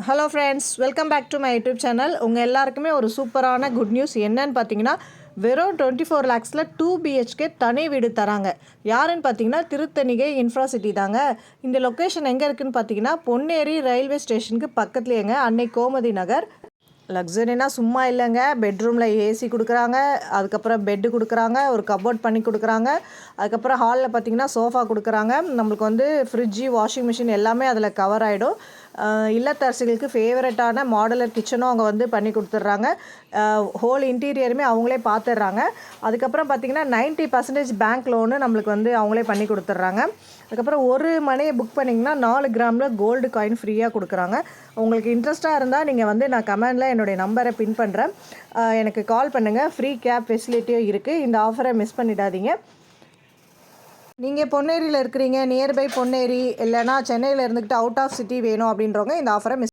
Hello friends, welcome back to my YouTube channel. உங்கள் எல்லாருக்குமே ஒரு சூப்பரான குட் நியூஸ் என்னன்னு பார்த்தீங்கன்னா, வெறும் 24 lakhஸில் 2 BHK தனி வீடு தராங்க. யாருன்னு பார்த்தீங்கன்னா, திருத்தணிகை இன்ஃப்ராசிட்டி தாங்க. இந்த லொக்கேஷன் எங்கே இருக்குதுன்னு பார்த்தீங்கன்னா, பொன்னேரி ரயில்வே ஸ்டேஷனுக்கு பக்கத்துலேயேங்க. அன்னை கோமதி நகர். லக்ஸரினா சும்மா இல்லைங்க. பெட்ரூமில் ஏசி கொடுக்குறாங்க, அதுக்கப்புறம் பெட்டு கொடுக்குறாங்க, ஒரு கபோர்ட் பண்ணி கொடுக்குறாங்க, அதுக்கப்புறம் ஹாலில் பார்த்திங்கன்னா சோஃபா கொடுக்குறாங்க. நம்மளுக்கு வந்து ஃப்ரிட்ஜு, வாஷிங் மிஷின் எல்லாமே அதில் கவர் ஆகிடும். இல்லத்தரசிகளுக்கு ஃபேவரட்டான மாடுலர் கிச்சனும் அவங்க வந்து பண்ணி கொடுத்துட்றாங்க. ஹோல் இன்டீரியருமே அவங்களே பார்த்துட்றாங்க. அதுக்கப்புறம் பார்த்திங்கன்னா 90% பேங்க் லோனு நம்மளுக்கு வந்து அவங்களே பண்ணி கொடுத்துட்றாங்க. அதுக்கப்புறம் ஒரு மனையை புக் பண்ணிங்கன்னா 4 கிராமில் கோல்டு காயின் ஃப்ரீயாக கொடுக்குறாங்க. உங்களுக்கு இன்ட்ரெஸ்ட்டாக இருந்தால் நீங்கள் வந்து நான் கமெண்டில் என்னுடைய நம்பரை பின் பண்ணுறேன், எனக்கு கால் பண்ணுங்கள். ஃப்ரீ கேப் ஃபெசிலிட்டியும் இருக்குது. இந்த ஆஃபரை மிஸ் பண்ணிடாதீங்க. நீங்கள் பொன்னேரியில் இருக்கிறீங்க, நியர்பை பொன்னேரி இல்லைனா சென்னையில் இருந்துக்கிட்டு அவுட் ஆஃப் சிட்டி வேணும் அப்படின்றவங்க இந்த ஆஃபரை மிஸ்